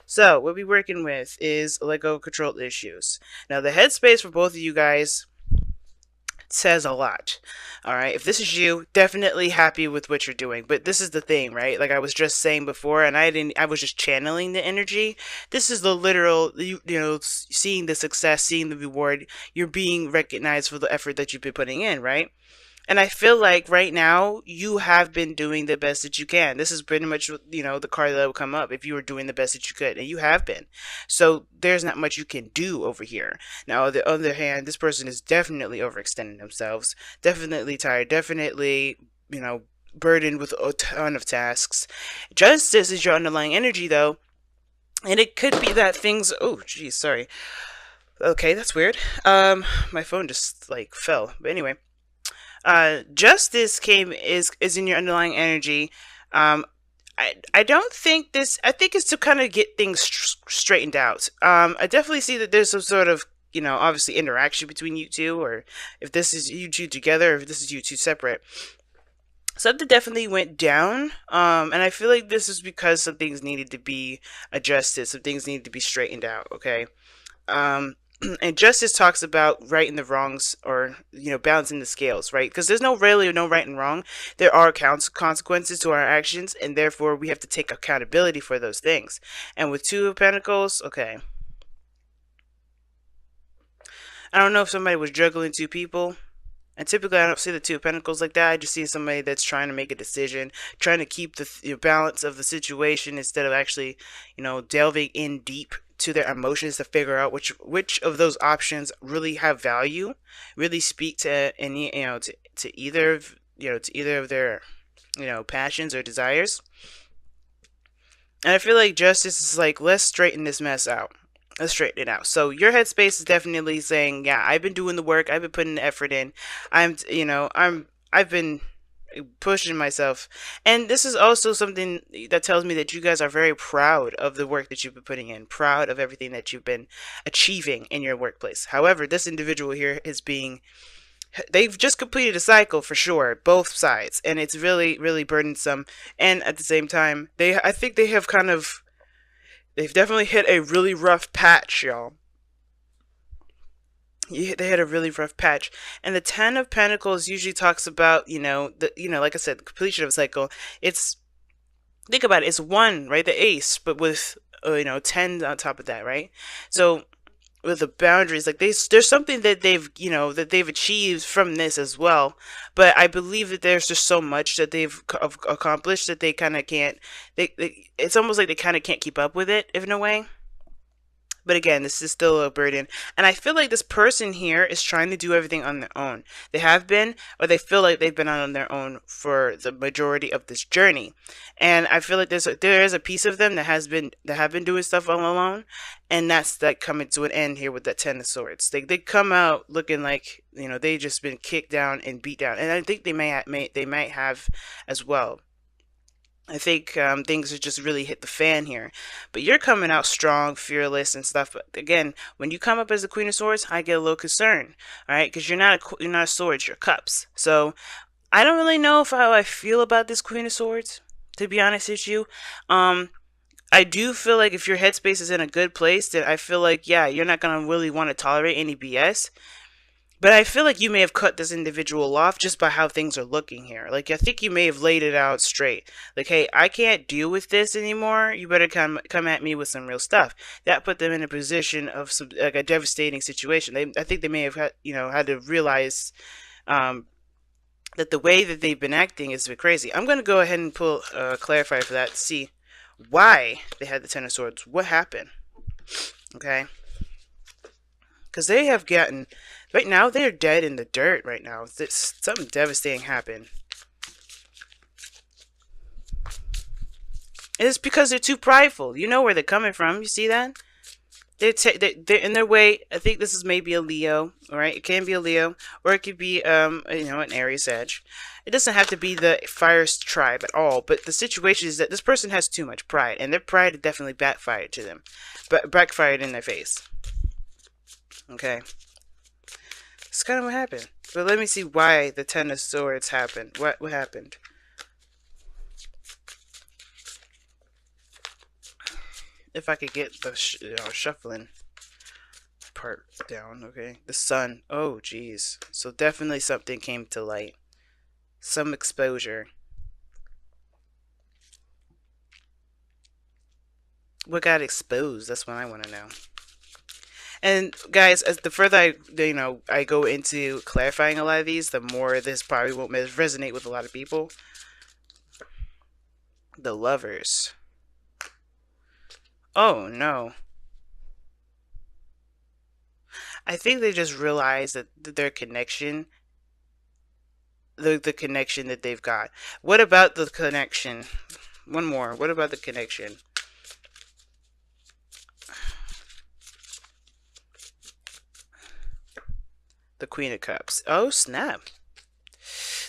So what we're working with is Lego control issues. Now the headspace for both of you guys says a lot. All right, if this is you, definitely happy with what you're doing. But this is the thing, right? Like I was just saying before, and I was just channeling the energy. This is the literal, seeing the success, seeing the reward. You're being recognized for the effort that you've been putting in, right? And I feel like right now you have been doing the best that you can. This is pretty much, the card that will come up if you were doing the best that you could, and you have been. So there's not much you can do over here. Now, on the other hand, this person is definitely overextending themselves, definitely tired, definitely, burdened with a ton of tasks. Justice is your underlying energy, though. And it could be that things. Oh, geez, sorry. Okay, that's weird. My phone just like fell. But anyway, justice is in your underlying energy. I don't think this. I think it's to kind of get things straightened out. I definitely see that there's some sort of obviously interaction between you two, or if this is you two together, or if this is you two separate. Something definitely went down, and I feel like this is because some things needed to be adjusted, some things needed to be straightened out. Okay, um, and justice talks about right and the wrongs, or balancing the scales, right? Because there's no right and wrong. There are consequences to our actions, and therefore we have to take accountability for those things. And with Two of Pentacles, okay, I don't know if somebody was juggling two people. And typically, I don't see the Two of Pentacles like that. I just see somebody that's trying to make a decision, trying to keep the balance of the situation instead of actually, delving in deep to their emotions to figure out which of those options really have value, really speak to any, to either of, to either of their, passions or desires. And I feel like justice is like, let's straighten this mess out. Let's straighten it out. So your headspace is definitely saying, yeah, I've been doing the work. I've been putting the effort in. I've been pushing myself. And this is also something that tells me that you guys are very proud of the work that you've been putting in, proud of everything that you've been achieving in your workplace. However, this individual here is being, they've just completed a cycle for sure, both sides, and it's really, really burdensome. And at the same time, I think they have kind of, they've definitely hit a really rough patch, y'all. They had a really rough patch, and the Ten of Pentacles usually talks about, like I said, the completion of a cycle. It's, think about it, it's one, right, the Ace, but with 10 on top of that, right? So with the boundaries, like there's something that they've achieved from this as well. But I believe that there's just so much that they've accomplished that they kind of can't. It's almost like they kind of can't keep up with it, in a way. But again, this is still a burden. And I feel like this person here is trying to do everything on their own. They have been, or they feel like they've been on their own for the majority of this journey. And I feel like there is a piece of them that have been doing stuff all alone. And that's like coming to an end here with that Ten of Swords. They come out looking like, they just been kicked down and beat down. And I think they might have as well. I think things have just really hit the fan here. But you're coming out strong, fearless, and stuff. But again, when you come up as the Queen of Swords, I get a little concerned. All right, because you're not a sword, you're cups. So I don't really know how I feel about this Queen of Swords, to be honest with you. I do feel like if your headspace is in a good place, then I feel like, yeah, you're not gonna really want to tolerate any BS. But I feel like you may have cut this individual off just by how things are looking here. Like, I think you may have laid it out straight. Like, hey, I can't deal with this anymore. You better come at me with some real stuff. That put them in a position of like a devastating situation. I think they may have had to realize that the way that they've been acting is a bit crazy. I'm going to go ahead and pull clarify for that to see why they had the Ten of Swords. What happened? Okay. Because they have gotten, right now they're dead in the dirt right now. Something devastating happened. It's because they're too prideful. You know where they're coming from. You see that? They're in their way. I think this is maybe a Leo. Alright, it can be a Leo. Or it could be, an Aries edge. It doesn't have to be the fire tribe at all. But the situation is that this person has too much pride. And their pride definitely backfired to them. But backfired in their face. Okay. That's kind of what happened. But let me see why the Ten of Swords happened. What happened? If I could get the shuffling part down. Okay, the sun. Oh geez, so definitely something came to light, some exposure. What got exposed? That's what I want to know. And guys, as the further I go into clarifying a lot of these, the more this probably won't resonate with a lot of people. The lovers. Oh no. I think they just realized that their connection, the connection that they've got. What about the connection? One more. What about the connection? The Queen of Cups. Oh snap!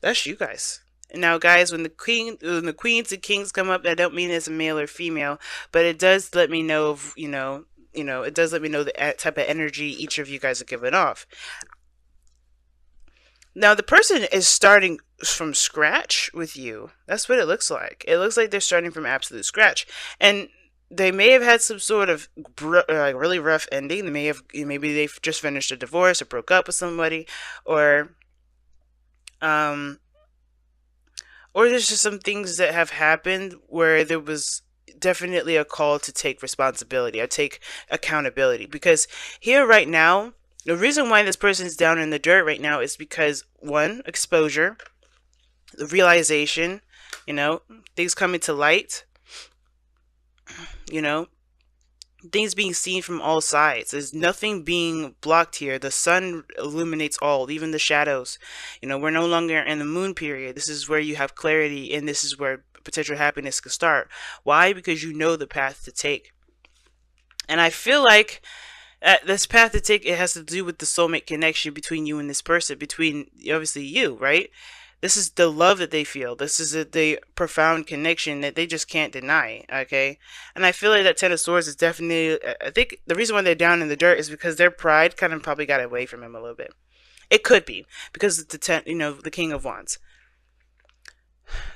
That's you guys. Now, guys, when the queens and kings come up, I don't mean as a male or female, but it does let me know of it does let me know the type of energy each of you guys are giving off. Now, the person is starting from scratch with you. That's what it looks like. It looks like they're starting from absolute scratch, and they may have had some sort of like really rough ending. They may have maybe they've just finished a divorce or broke up with somebody, or um or there's just some things that have happened where there was definitely a call to take responsibility or take accountability. Because here right now, the reason why this person's down in the dirt right now is because one, exposure, the realization, things coming to light, you know, things being seen from all sides. There's nothing being blocked here. The sun illuminates all, even the shadows. We're no longer in the moon period. This is where you have clarity, and this is where potential happiness can start. Why? Because you know the path to take. And I feel like this path to take, it has to do with the soulmate connection between you and this person, between obviously you, right? This is the love that they feel. This is the profound connection that they just can't deny, okay? And I feel like that Ten of Swords is definitely, I think the reason why they're down in the dirt is because their pride kind of probably got away from him a little bit. It could be because the the King of Wands.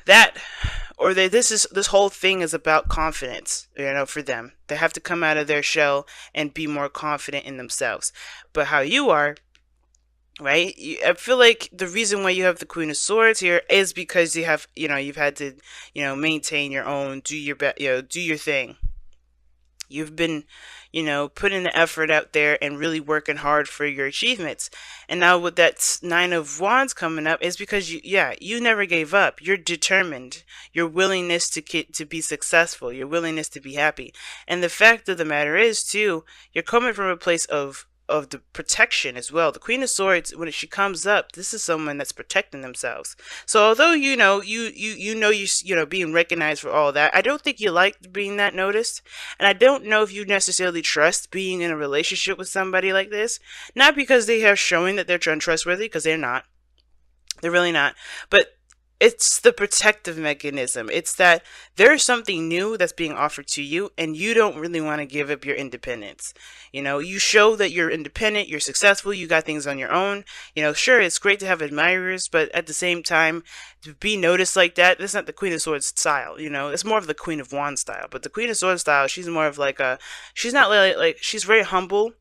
That, or this whole thing is about confidence, for them. They have to come out of their shell and be more confident in themselves. But how you are, right? I feel like the reason why you have the Queen of Swords here is because you have, you've had to, maintain your own, do your best, do your thing. You've been, putting the effort out there and really working hard for your achievements. And now with that Nine of Wands coming up is because you never gave up. You're determined. Your willingness to be successful, your willingness to be happy. And the fact of the matter is too, you're coming from a place of the protection as well. The Queen of Swords, when she comes up, this is someone that's protecting themselves. So although you being recognized for all that, I don't think you like being that noticed, and I don't know if you necessarily trust being in a relationship with somebody like this. Not because they are showing that they're untrustworthy, because they're not. They're really not. But it's the protective mechanism. It's that there's something new that's being offered to you, and you don't really want to give up your independence. You show that you're independent, you're successful, you got things on your own. Sure, it's great to have admirers, but at the same time, to be noticed like that, that's not the Queen of Swords style. It's more of the Queen of Wands style. But the Queen of Swords style, she's more of like she's not like she's very humble.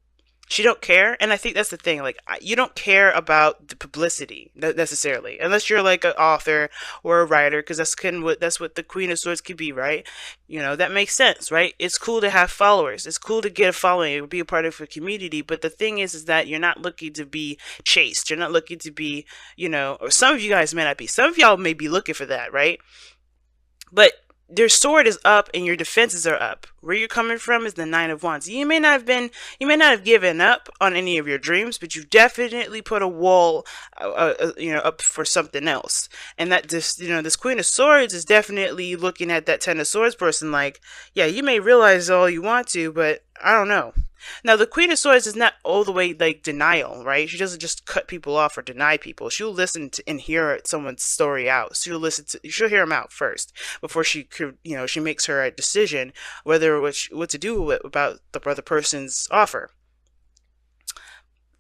She don't care, and I think that's the thing. Like, you don't care about the publicity necessarily, unless you're like an author or a writer, because that's what the Queen of Swords could be, right? That makes sense, right? It's cool to have followers. It's cool to get a following or be a part of a community. But the thing is that you're not looking to be chased. You're not looking to be, or some of you guys may not be. Some of y'all may be looking for that, right? But their sword is up and your defenses are up. Where you're coming from is the Nine of Wands. You may not have given up on any of your dreams, but you definitely put a wall, up for something else. And that this Queen of Swords is definitely looking at that Ten of Swords person like, yeah, you may realize all you want to, but I don't know. Now, the Queen of Swords is not all the way like denial, right? She doesn't just cut people off or deny people. She'll listen to and hear someone's story out. She'll hear them out first before she makes her decision whether what to do about the other person's offer.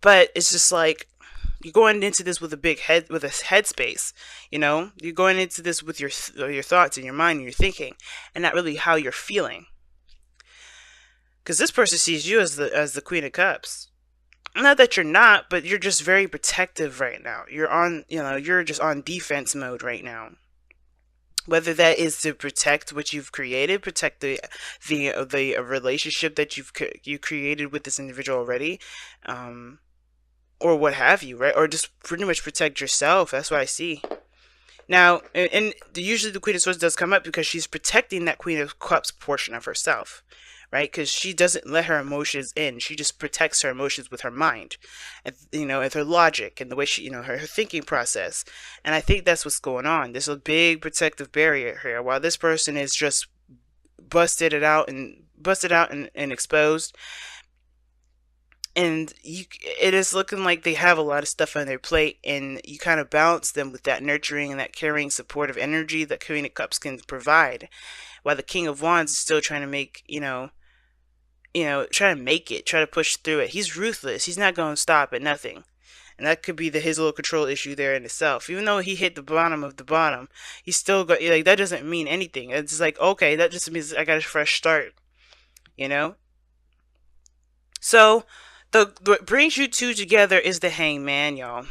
But it's just like, you're going into this with a headspace. You're going into this with your thoughts and your mind and your thinking, and not really how you're feeling. Because this person sees you as the Queen of Cups. Not that you're not, but you're just very protective right now. You're on, you're just on defense mode right now. Whether that is to protect what you've created, protect the relationship that you created with this individual already, or what have you, right? Or just pretty much protect yourself. That's what I see. Now, and usually the Queen of Swords does come up because she's protecting that Queen of Cups portion of herself, right? Because she doesn't let her emotions in. She just protects her emotions with her mind, and with her logic and the way she, her thinking process. And I think that's what's going on. There's a big protective barrier here, while this person is just busted out and exposed. And it is looking like they have a lot of stuff on their plate, and you kind of balance them with that nurturing and that caring, supportive energy that Queen of Cups can provide, while the King of Wands is still trying to make, try to make it, try to push through it. He's ruthless. He's not going to stop at nothing. And that could be his little control issue there in itself. Even though he hit the bottom of the bottom, he's still got, like, that doesn't mean anything. It's like, okay, that just means I got a fresh start, So, what brings you two together is the Hangman, y'all. I'm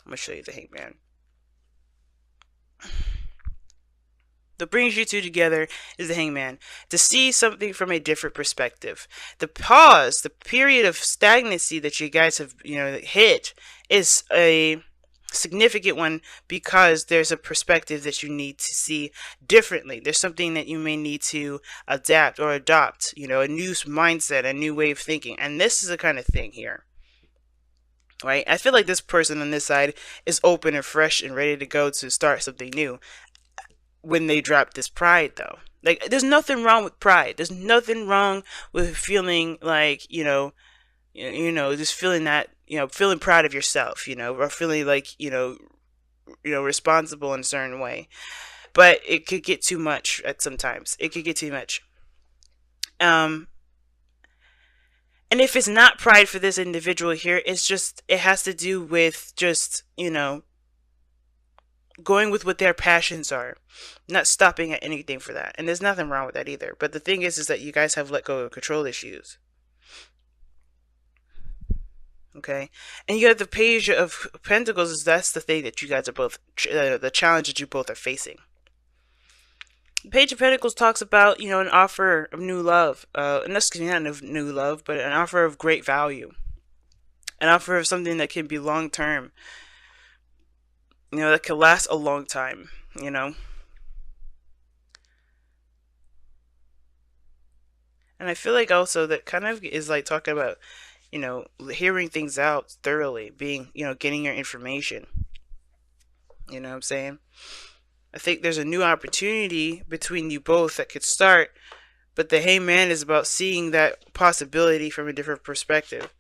going to show you the Hangman. What brings you two together is the Hangman. To see something from a different perspective. The pause, the period of stagnancy that you guys have, hit is a significant one, because there's a perspective that you need to see differently. There's something that you may need to adapt or adopt, a new mindset, a new way of thinking. And this is the kind of thing here, right? I feel like this person on this side is open and fresh and ready to go to start something new when they drop this pride, though. Like, there's nothing wrong with pride. There's nothing wrong with feeling like, just feeling that, feeling proud of yourself, or feeling like, responsible in a certain way. But it could get too much at sometimes. It could get too much. And if it's not pride for this individual here, it has to do with just, going with what their passions are, not stopping at anything for that. And there's nothing wrong with that either. But the thing is that you guys have let go of control issues. Okay, and you have the Page of Pentacles. That's the thing that you guys are both, the challenge that you both are facing. The Page of Pentacles talks about, an offer of new love, and that's not of new love, but an offer of great value, an offer of something that can be long term, that can last a long time, And I feel like also that kind of is like talking about, hearing things out thoroughly, being, getting your information. You know what I'm saying? I think there's a new opportunity between you both that could start, but the Hangman is about seeing that possibility from a different perspective.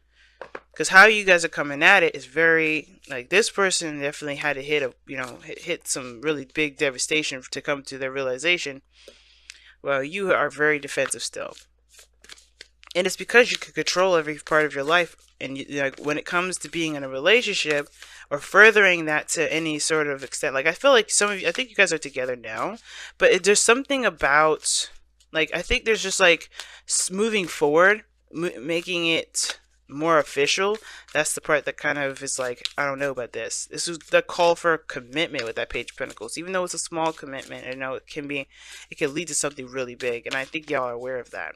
Because how you guys are coming at it is very, like, this person definitely had to hit some really big devastation to come to their realization. Well, you are very defensive still. And it's because you can control every part of your life. And when it comes to being in a relationship or furthering that to any sort of extent, like, I feel like I think you guys are together now, but there's something about, like, I think there's just like moving forward, making it more official. That's the part that kind of is like, I don't know about this. This is the call for commitment with that Page of Pentacles. Even though it's a small commitment, I know it can lead to something really big. And I think y'all are aware of that.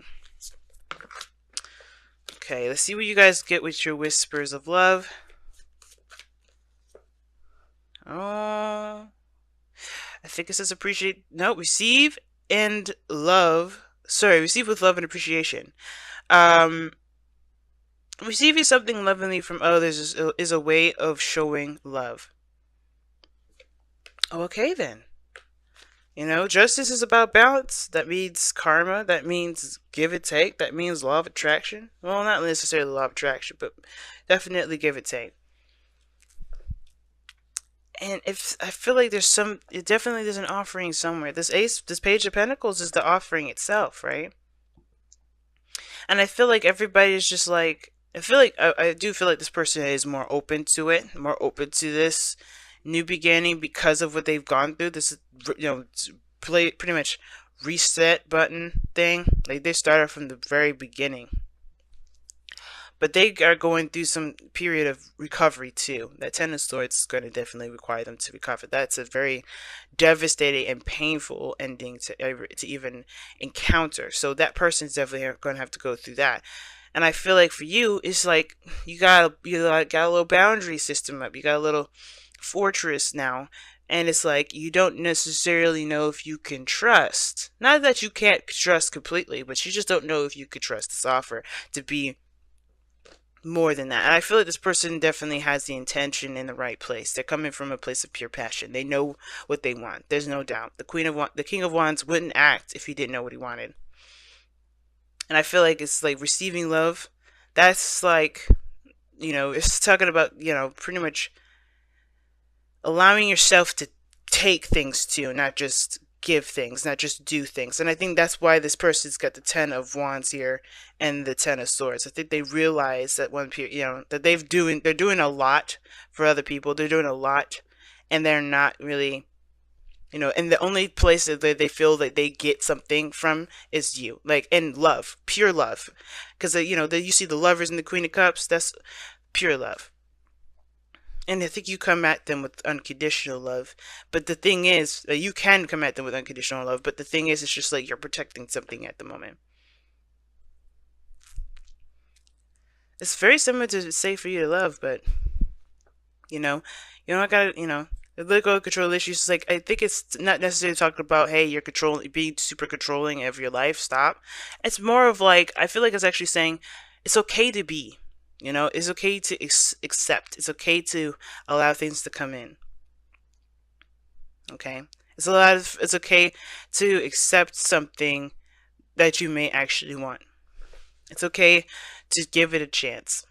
Okay, let's see what you guys get with your whispers of love. Oh, I think it says receive and love. Sorry, receive with love and appreciation. Receiving something lovingly from others is a way of showing love. Okay, then. Justice is about balance. That means karma. That means give and take. That means law of attraction. Well, not necessarily law of attraction, but definitely give and take. And if I feel like there's an offering somewhere. This Page of Pentacles is the offering itself, right? And I feel like everybody is just like, I do feel like this person is more open to it, more open to this new beginning because of what they've gone through. This, pretty much reset button thing. Like they started from the very beginning. But they are going through some period of recovery too. That Ten of Swords is going to definitely require them to recover. That's a very devastating and painful ending to even encounter. So that person's definitely going to have to go through that. And I feel like for you, it's like you got a little boundary system up. You got a little fortress now, and it's like you don't necessarily know if you can trust. Not that you can't trust completely, but you just don't know if you could trust this offer to be more than that. And I feel like this person definitely has the intention in the right place. They're coming from a place of pure passion. They know what they want. There's no doubt. The King of Wands wouldn't act if he didn't know what he wanted. And I feel like it's like receiving love. That's like, it's talking about, pretty much allowing yourself to take things too, not just give things, not just do things. And I think that's why this person's got the Ten of Wands here and the Ten of Swords. I think they realize that that they're doing a lot for other people. They're doing a lot, and they're not really, and the only place that they feel that they get something from is you, like, and love, pure love. Because you see the Lovers and the Queen of Cups. That's pure love. And I think you come at them with unconditional love. But the thing is, you can come at them with unconditional love. But the thing is, it's just like you're protecting something at the moment. It's very similar to say for you to love, but, you don't gotta, the political control issues. Like, I think it's not necessarily talking about, hey, you're being super controlling of your life. Stop. It's more of like, I feel like it's actually saying it's okay to be. It's okay to accept. It's okay to allow things to come in. Okay? It's okay to accept something that you may actually want. It's okay to give it a chance.